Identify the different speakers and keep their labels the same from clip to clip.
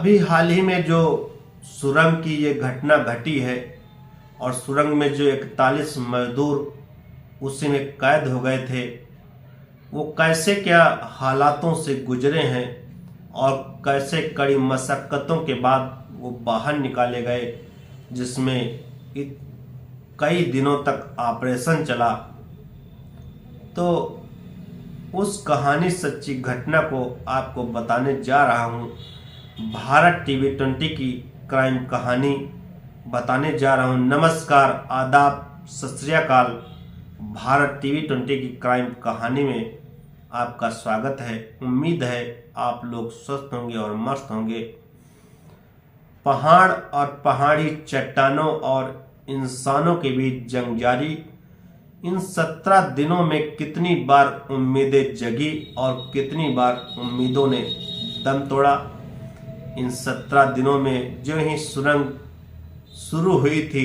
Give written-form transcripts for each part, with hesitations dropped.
Speaker 1: अभी हाल ही में जो सुरंग की ये घटना घटी है और सुरंग में जो 41 मजदूर उसी में कैद हो गए थे, वो कैसे क्या हालातों से गुजरे हैं और कैसे कड़ी मशक्क़तों के बाद वो बाहर निकाले गए, जिसमें कई दिनों तक ऑपरेशन चला। तो उस कहानी सच्ची घटना को आपको बताने जा रहा हूँ। भारत टीवी 20 की क्राइम कहानी बताने जा रहा हूँ। नमस्कार, आदाब, सत श्री अकाल। भारत टीवी 20 की क्राइम कहानी में आपका स्वागत है। उम्मीद है आप लोग स्वस्थ होंगे और मस्त होंगे। पहाड़ और पहाड़ी चट्टानों और इंसानों के बीच जंग जारी। इन 17 दिनों में कितनी बार उम्मीदें जगी और कितनी बार उम्मीदों ने दम तोड़ा। इन 17 दिनों में जो ही सुरंग शुरू हुई थी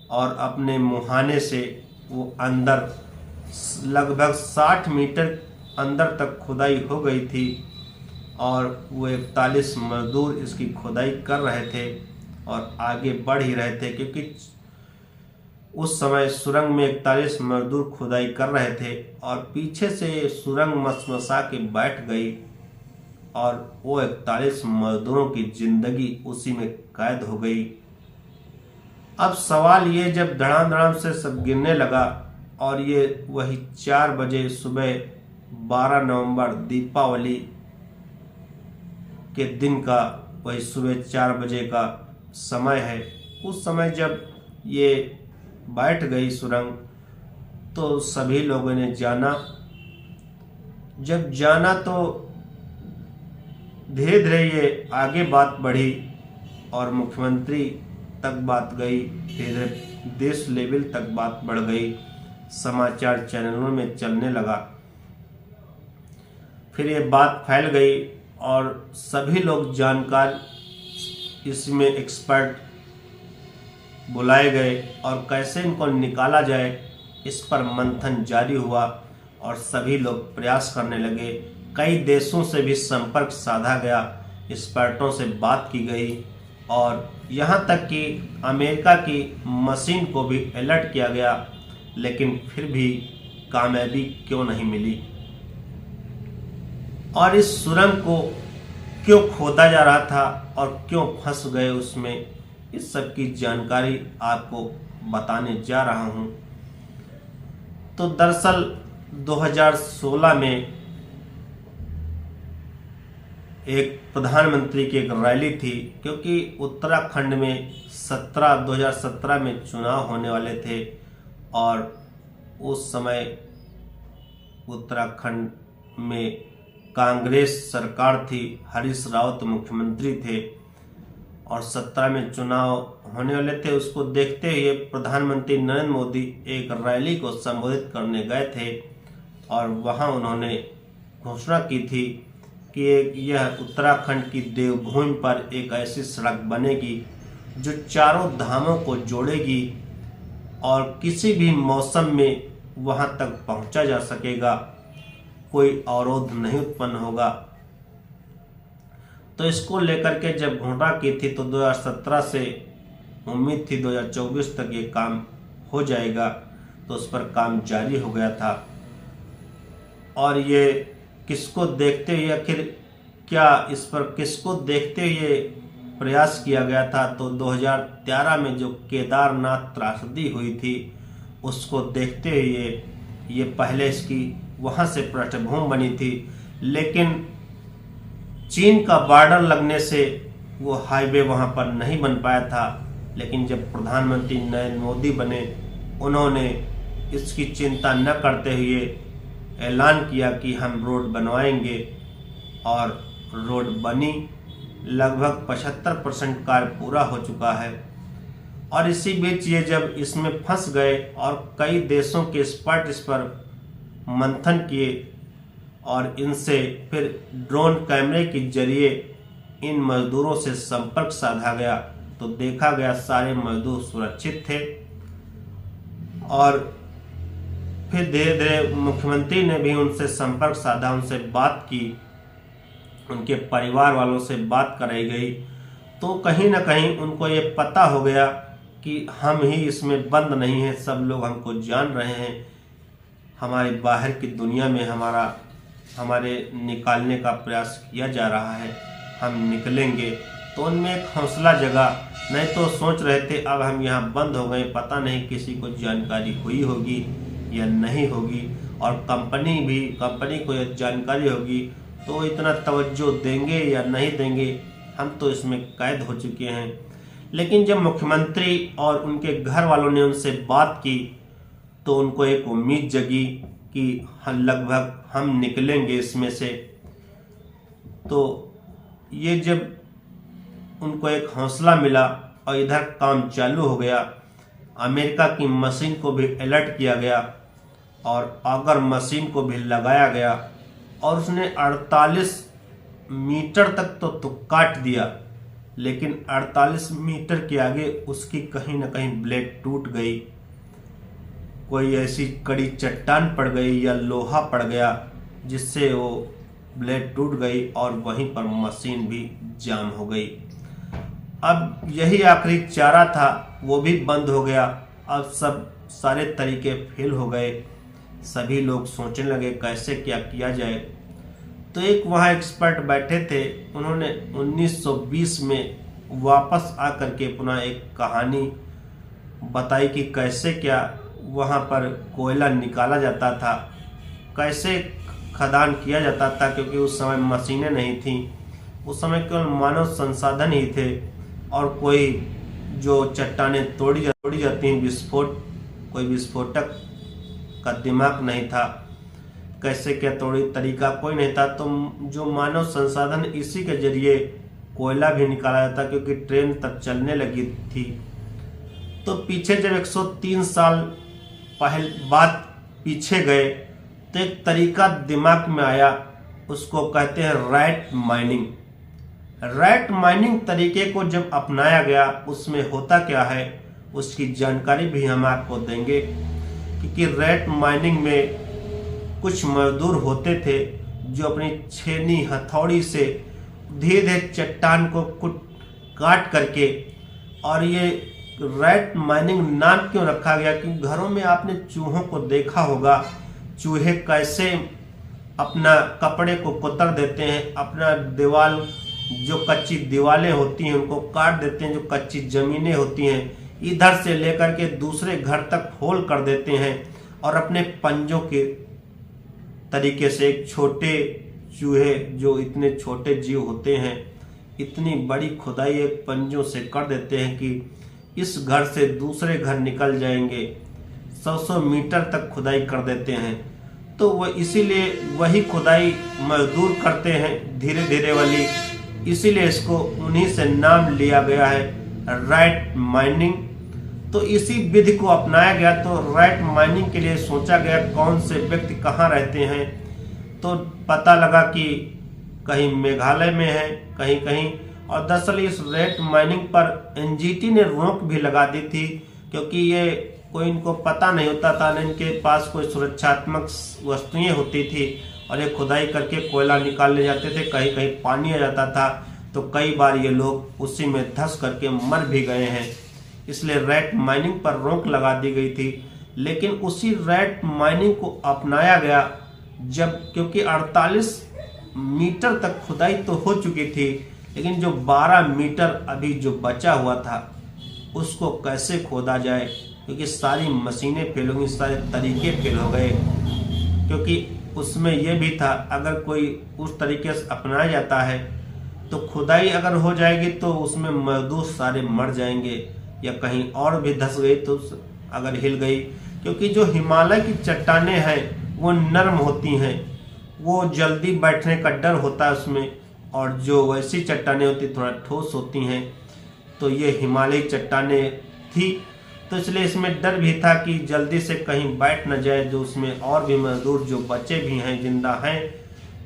Speaker 1: और अपने मुहाने से वो अंदर लगभग 60 मीटर अंदर तक खुदाई हो गई थी और वो 41 मजदूर इसकी खुदाई कर रहे थे और आगे बढ़ ही रहे थे, क्योंकि उस समय सुरंग में 41 मजदूर खुदाई कर रहे थे और पीछे से सुरंग मसमसा के बैठ गई और वो 41 मजदूरों की जिंदगी उसी में कैद हो गई। अब सवाल ये, जब धड़ाम धड़ाम से सब गिरने लगा और ये वही 4 बजे सुबह 12 नवंबर दीपावली के दिन का वही सुबह 4 बजे का समय है। उस समय जब ये बैठ गई सुरंग तो सभी लोगों ने जाना। जब जाना तो धीरे धीरे ये आगे बात बढ़ी और मुख्यमंत्री तक बात गई, फिर देश लेवल तक बात बढ़ गई, समाचार चैनलों में चलने लगा। फिर ये बात फैल गई और सभी लोग जानकार, इसमें एक्सपर्ट बुलाए गए और कैसे इनको निकाला जाए इस पर मंथन जारी हुआ और सभी लोग प्रयास करने लगे। कई देशों से भी संपर्क साधा गया, एक्सपर्टों से बात की गई और यहाँ तक कि अमेरिका की मशीन को भी अलर्ट किया गया, लेकिन फिर भी कामयाबी क्यों नहीं मिली। और इस सुरंग को क्यों खोदा जा रहा था और क्यों फंस गए उसमें, इस सब की जानकारी आपको बताने जा रहा हूँ। तो दरअसल 2016 में एक प्रधानमंत्री की एक रैली थी, क्योंकि उत्तराखंड में 2017 में चुनाव होने वाले थे और उस समय उत्तराखंड में कांग्रेस सरकार थी, हरीश रावत मुख्यमंत्री थे और 17 में चुनाव होने वाले थे। उसको देखते हुए प्रधानमंत्री नरेंद्र मोदी एक रैली को संबोधित करने गए थे और वहां उन्होंने घोषणा की थी कि यह उत्तराखंड की देवभूमि पर एक ऐसी सड़क बनेगी जो चारों धामों को जोड़ेगी और किसी भी मौसम में वहां तक पहुंचा जा सकेगा, कोई अवरोध नहीं उत्पन्न होगा। तो इसको लेकर के जब घोषणा की थी तो 2017 से उम्मीद थी 2024 तक ये काम हो जाएगा, तो उस पर काम जारी हो गया था। और ये किसको देखते हुए, आखिर क्या इस पर किसको देखते हुए प्रयास किया गया था, तो 2013 में जो केदारनाथ त्रासदी हुई थी उसको देखते हुए ये पहले इसकी वहां से पृष्ठभूमि बनी थी, लेकिन चीन का बॉर्डर लगने से वो हाईवे वहां पर नहीं बन पाया था। लेकिन जब प्रधानमंत्री नरेंद्र मोदी बने, उन्होंने इसकी चिंता न करते हुए ऐलान किया कि हम रोड बनवाएंगे और रोड बनी। लगभग 75% कार्य पूरा हो चुका है। और इसी बीच ये जब इसमें फंस गए और कई देशों के एक्सपर्ट इस पर मंथन किए और इनसे फिर ड्रोन कैमरे के जरिए इन मजदूरों से संपर्क साधा गया, तो देखा गया सारे मजदूर सुरक्षित थे। और फिर धीरे धीरे मुख्यमंत्री ने भी उनसे संपर्क साधा, उनसे बात की उनके परिवार वालों से बात कराई गई, तो कहीं ना कहीं उनको ये पता हो गया कि हम ही इसमें बंद नहीं हैं, सब लोग हमको जान रहे हैं, हमारे बाहर की दुनिया में हमारे निकालने का प्रयास किया जा रहा है, हम निकलेंगे। तो उनमें एक हौसला जगा, नहीं तो सोच रहे थे अब हम यहाँ बंद हो गए, पता नहीं किसी को जानकारी हुई होगी या नहीं होगी, और कंपनी को यह जानकारी होगी तो इतना तवज्जो देंगे या नहीं देंगे, हम तो इसमें कैद हो चुके हैं। लेकिन जब मुख्यमंत्री और उनके घर वालों ने उनसे बात की तो उनको एक उम्मीद जगी कि लगभग हम निकलेंगे इसमें से। तो ये जब उनको एक हौसला मिला और इधर काम चालू हो गया, अमेरिका की मशीन को भी अलर्ट किया गया और आगर मशीन को भी लगाया गया और उसने 48 मीटर तक तो काट दिया, लेकिन 48 मीटर के आगे उसकी कहीं ना कहीं ब्लेड टूट गई, कोई ऐसी कड़ी चट्टान पड़ गई या लोहा पड़ गया जिससे वो ब्लेड टूट गई और वहीं पर मशीन भी जाम हो गई। अब यही आखिरी चारा था, वो भी बंद हो गया। अब सारे तरीके फेल हो गए, सभी लोग सोचने लगे कैसे क्या किया जाए। तो एक वहाँ एक्सपर्ट बैठे थे, उन्होंने 1920 में वापस आकर के पुनः एक कहानी बताई कि कैसे क्या वहाँ पर कोयला निकाला जाता था, कैसे खदान किया जाता था, क्योंकि उस समय मशीनें नहीं थीं, उस समय केवल मानव संसाधन ही थे और कोई जो चट्टानें तोड़ी जाती हैं कोई विस्फोटक का दिमाग नहीं था, कैसे क्या तोड़ी तरीका कोई नहीं था। तो जो मानव संसाधन इसी के जरिए कोयला भी निकाला जाता, क्योंकि ट्रेन तब चलने लगी थी। तो पीछे जब 103 साल बाद पीछे गए तो एक तरीका दिमाग में आया, उसको कहते हैं रैट माइनिंग। रैट माइनिंग तरीके को जब अपनाया गया, उसमें होता क्या है उसकी जानकारी भी हम आपको देंगे, क्योंकि रैट माइनिंग में कुछ मजदूर होते थे जो अपनी छेनी हथौड़ी से धीरे धीरे चट्टान को काट करके, और ये रैट माइनिंग नाम क्यों रखा गया कि घरों में आपने चूहों को देखा होगा, चूहे कैसे अपना कपड़े को कुतर देते हैं, अपना दीवार जो कच्ची दीवारें होती हैं उनको काट देते हैं, जो कच्ची जमीनें होती हैं इधर से लेकर के दूसरे घर तक होल कर देते हैं, और अपने पंजों के तरीके से एक छोटे चूहे जो इतने छोटे जीव होते हैं इतनी बड़ी खुदाई एक पंजों से कर देते हैं कि इस घर से दूसरे घर निकल जाएंगे, 100 मीटर तक खुदाई कर देते हैं। तो वह इसीलिए वही खुदाई मजदूर करते हैं धीरे धीरे वाली, इसीलिए इसको उन्हीं से नाम लिया गया है रैट माइनिंग। तो इसी विधि को अपनाया गया। तो रैट माइनिंग के लिए सोचा गया कौन से व्यक्ति कहाँ रहते हैं, तो पता लगा कि कहीं मेघालय में है, कहीं कहीं। और दरअसल इस रैट माइनिंग पर एनजीटी ने रोक भी लगा दी थी, क्योंकि ये कोई इनको पता नहीं होता था, न इनके पास कोई सुरक्षात्मक वस्तुएं होती थी, और ये खुदाई करके कोयला निकाल ले जाते थे। कहीं कहीं पानी आ जाता था तो कई बार ये लोग उसी में धंस करके मर भी गए हैं, इसलिए रैट माइनिंग पर रोक लगा दी गई थी। लेकिन उसी रैट माइनिंग को अपनाया गया जब, क्योंकि 48 मीटर तक खुदाई तो हो चुकी थी, लेकिन जो 12 मीटर अभी जो बचा हुआ था उसको कैसे खोदा जाए, क्योंकि सारी मशीनें फेल हो गई, सारे तरीके फेल हो गए। क्योंकि उसमें यह भी था अगर कोई उस तरीके से अपनाया जाता है तो खुदाई अगर हो जाएगी तो उसमें मजदूर सारे मर जाएंगे, या कहीं और भी धंस गई तो अगर हिल गई, क्योंकि जो हिमालय की चट्टानें हैं वो नरम होती हैं, वो जल्दी बैठने का डर होता है उसमें, और जो वैसी चट्टानें होती थोड़ा ठोस होती हैं। तो ये हिमालयी चट्टानें थी, तो इसलिए इसमें डर भी था कि जल्दी से कहीं बैठ न जाए, जो उसमें और भी मजदूर जो बचे भी हैं, जिंदा हैं,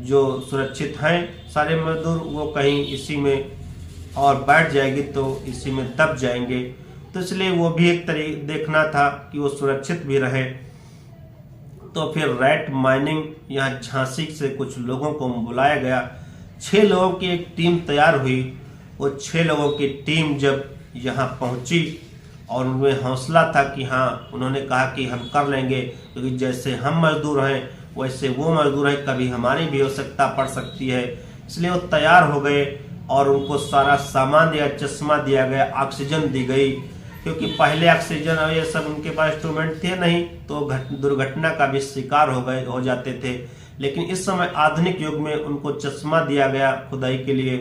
Speaker 1: जो सुरक्षित हैं सारे मजदूर, वो कहीं इसी में और बैठ जाएगी तो इसी में दब जाएंगे। तो इसलिए वो भी एक तरीके देखना था कि वो सुरक्षित भी रहे। तो फिर रैट माइनिंग यहाँ झांसी से कुछ लोगों को बुलाया गया, 6 लोगों की एक टीम तैयार हुई। वो 6 लोगों की टीम जब यहाँ पहुँची और उनमें हौसला था कि हाँ, उन्होंने कहा कि हम कर लेंगे, क्योंकि जैसे हम मजदूर हैं वैसे वो मजदूर हैं, कभी हमारी भी आवश्यकता पड़ सकती है। इसलिए वो तैयार हो गए और उनको सारा सामान दिया, चश्मा दिया गया, ऑक्सीजन दी गई, क्योंकि पहले ऑक्सीजन और ये सब उनके पास इंस्ट्रूमेंट थे नहीं, तो दुर्घटना का भी शिकार हो जाते थे। लेकिन इस समय आधुनिक युग में उनको चश्मा दिया गया खुदाई के लिए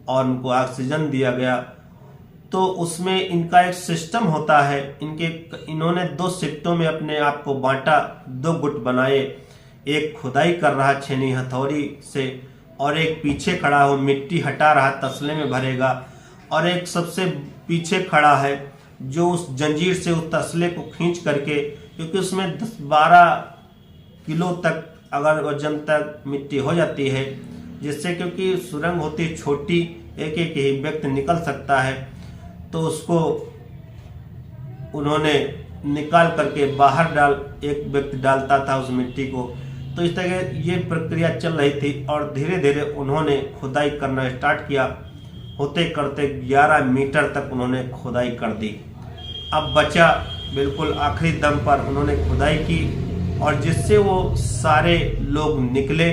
Speaker 1: और उनको ऑक्सीजन दिया गया। तो उसमें इनका एक सिस्टम होता है। इन्होंने 2 शिफ्टों में अपने आप को बांटा, 2 गुट बनाए। एक खुदाई कर रहा छेनी हथौड़ी से और एक पीछे खड़ा हो मिट्टी हटा रहा, तसले में भरेगा, और एक सबसे पीछे खड़ा है जो उस जंजीर से उस तसले को खींच करके, क्योंकि उसमें 10-12 किलो तक अगर वजन तक मिट्टी हो जाती है, जिससे क्योंकि सुरंग होती छोटी, एक एक ही व्यक्ति निकल सकता है, तो उसको उन्होंने निकाल करके बाहर एक व्यक्ति डालता था उस मिट्टी को। तो इस तरह ये प्रक्रिया चल रही थी और धीरे धीरे उन्होंने खुदाई करना स्टार्ट किया। होते करते 11 मीटर तक उन्होंने खुदाई कर दी। अब बचा बिल्कुल आखिरी दम पर उन्होंने खुदाई की और जिससे वो सारे लोग निकले।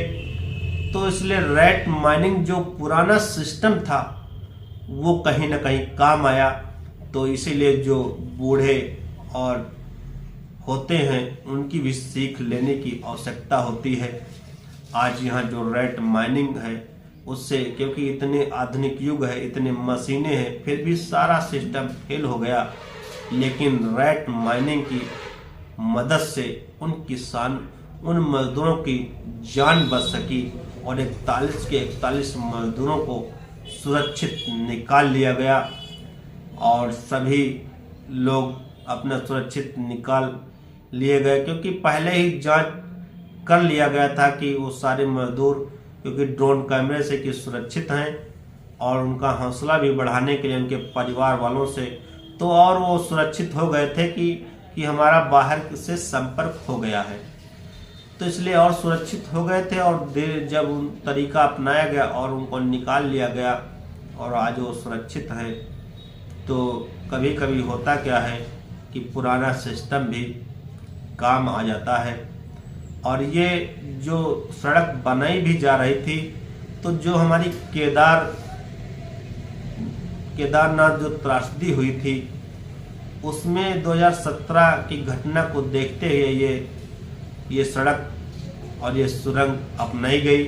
Speaker 1: तो इसलिए रैट माइनिंग जो पुराना सिस्टम था वो कहीं ना कहीं काम आया। तो इसीलिए जो बूढ़े और होते हैं उनकी भी सीख लेने की आवश्यकता होती है। आज यहाँ जो रैट माइनिंग है उससे, क्योंकि इतने आधुनिक युग है, इतने मशीनें हैं, फिर भी सारा सिस्टम फेल हो गया। लेकिन रैट माइनिंग की मदद से उन मजदूरों की जान बच सकी और 41 के 41 मजदूरों को सुरक्षित निकाल लिया गया और सभी लोग अपना सुरक्षित निकाल लिए गए, क्योंकि पहले ही जांच कर लिया गया था कि वो सारे मजदूर, क्योंकि ड्रोन कैमरे से कि सुरक्षित हैं, और उनका हौसला भी बढ़ाने के लिए उनके परिवार वालों से, तो और वो सुरक्षित हो गए थे कि हमारा बाहर से संपर्क हो गया है, तो इसलिए और सुरक्षित हो गए थे। और जब उन तरीका अपनाया गया और उनको निकाल लिया गया और आज वो सुरक्षित है। तो कभी कभी होता क्या है कि पुराना सिस्टम भी काम आ जाता है। और ये जो सड़क बनाई भी जा रही थी, तो जो हमारी केदारनाथ जो त्रासदी हुई थी उसमें 2017 की घटना को देखते हुए ये सड़क और ये सुरंग अपनाई गई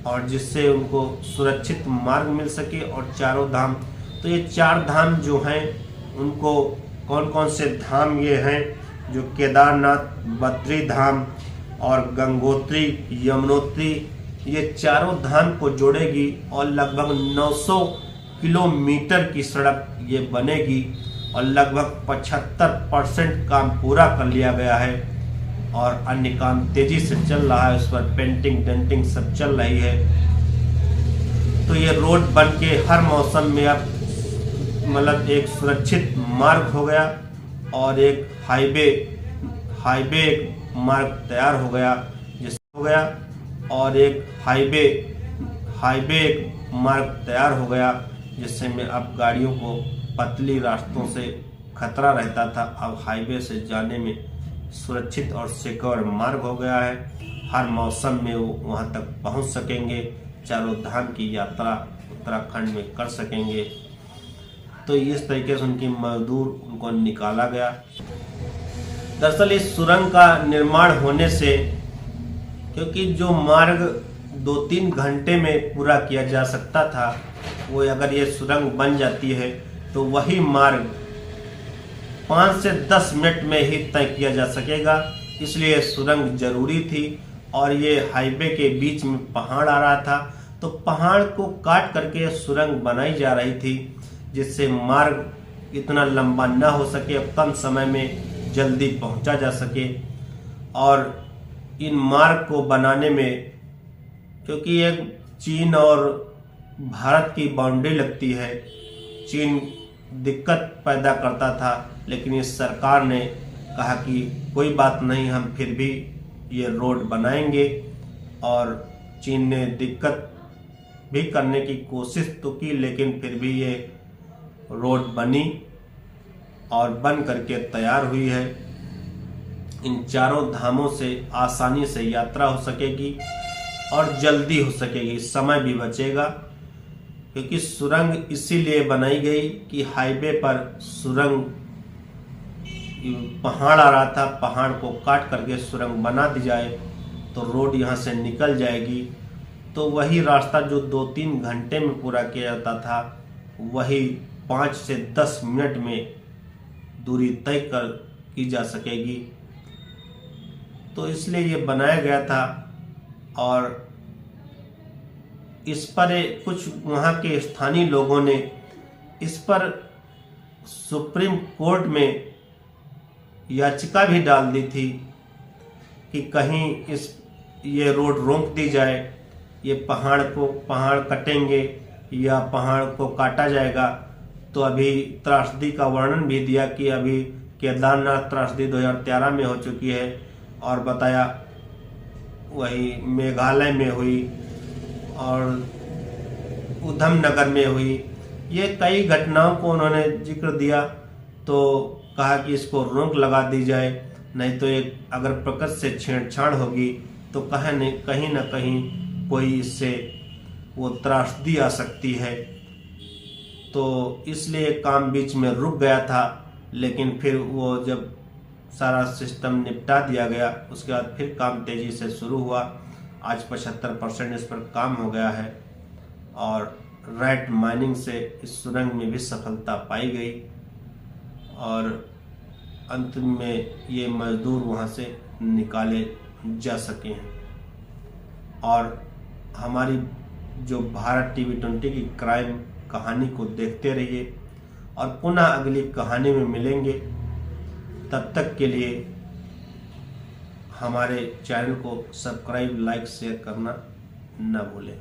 Speaker 1: और जिससे उनको सुरक्षित मार्ग मिल सके। और चारों धाम, तो ये 4 धाम जो हैं उनको कौन कौन से धाम ये हैं, जो केदारनाथ, बद्री धाम और गंगोत्री, यमुनोत्री, ये चारों धाम को जोड़ेगी और लगभग 900 किलोमीटर की सड़क ये बनेगी और लगभग 75% काम पूरा कर लिया गया है और अन्य काम तेजी से चल रहा है। उस पर पेंटिंग डेंटिंग सब चल रही है। तो ये रोड बन के हर मौसम में अब मतलब एक सुरक्षित मार्ग हो गया और एक हाईवे मार्ग तैयार हो गया मार्ग तैयार हो गया, जिससे में अब गाड़ियों को पतली रास्तों से खतरा रहता था, अब हाईवे से जाने में सुरक्षित और सिक्योर मार्ग हो गया है। हर मौसम में वो वहाँ तक पहुँच सकेंगे, चारों धाम की यात्रा उत्तराखंड में कर सकेंगे। तो इस तरीके से उनकी मजदूर उनको निकाला गया। दरअसल इस सुरंग का निर्माण होने से, क्योंकि जो मार्ग 2-3 घंटे में पूरा किया जा सकता था, वो अगर ये सुरंग बन जाती है तो वही मार्ग 5 से 10 मिनट में ही तय किया जा सकेगा। इसलिए सुरंग जरूरी थी। और ये हाईवे के बीच में पहाड़ आ रहा था, तो पहाड़ को काट करके सुरंग बनाई जा रही थी, जिससे मार्ग इतना लंबा ना हो सके, अब कम समय में जल्दी पहुंचा जा सके। और इन मार्ग को बनाने में, क्योंकि एक चीन और भारत की बाउंड्री लगती है, चीन दिक्कत पैदा करता था, लेकिन इस सरकार ने कहा कि कोई बात नहीं, हम फिर भी ये रोड बनाएंगे। और चीन ने दिक्कत भी करने की कोशिश तो की, लेकिन फिर भी ये रोड बनी और बन करके तैयार हुई है। इन चारों धामों से आसानी से यात्रा हो सकेगी और जल्दी हो सकेगी, समय भी बचेगा, क्योंकि सुरंग इसीलिए बनाई गई कि हाईवे पर सुरंग, पहाड़ आ रहा था, पहाड़ को काट करके सुरंग बना दी जाए तो रोड यहाँ से निकल जाएगी। तो वही रास्ता जो 2-3 घंटे में पूरा किया जाता था, वही 5 से 10 मिनट में दूरी तय कर की जा सकेगी। तो इसलिए ये बनाया गया था। और इस पर कुछ वहाँ के स्थानीय लोगों ने इस पर सुप्रीम कोर्ट में याचिका भी डाल दी थी कि कहीं ये रोड रोक दी जाए, ये पहाड़ कटेंगे या पहाड़ को काटा जाएगा। तो अभी त्रासदी का वर्णन भी दिया कि अभी केदारनाथ त्रासदी 2013 में हो चुकी है, और बताया वही मेघालय में हुई और उधम नगर में हुई। ये कई घटनाओं को उन्होंने जिक्र दिया, तो कहा कि इसको रोक लगा दी जाए, नहीं तो एक अगर प्रकृति से छेड़छाड़ होगी तो कहीं न कहीं कोई इससे वो त्रासदी आ सकती है। तो इसलिए काम बीच में रुक गया था, लेकिन फिर वो जब सारा सिस्टम निपटा दिया गया, उसके बाद फिर काम तेज़ी से शुरू हुआ। आज 75% इस पर काम हो गया है और रैट माइनिंग से इस सुरंग में भी सफलता पाई गई और अंत में ये मजदूर वहाँ से निकाले जा सके हैं। और हमारी जो भारत टीवी 20 की क्राइम कहानी को देखते रहिए और पुनः अगली कहानी में मिलेंगे। तब तक के लिए हमारे चैनल को सब्सक्राइब, लाइक, शेयर करना न भूलें।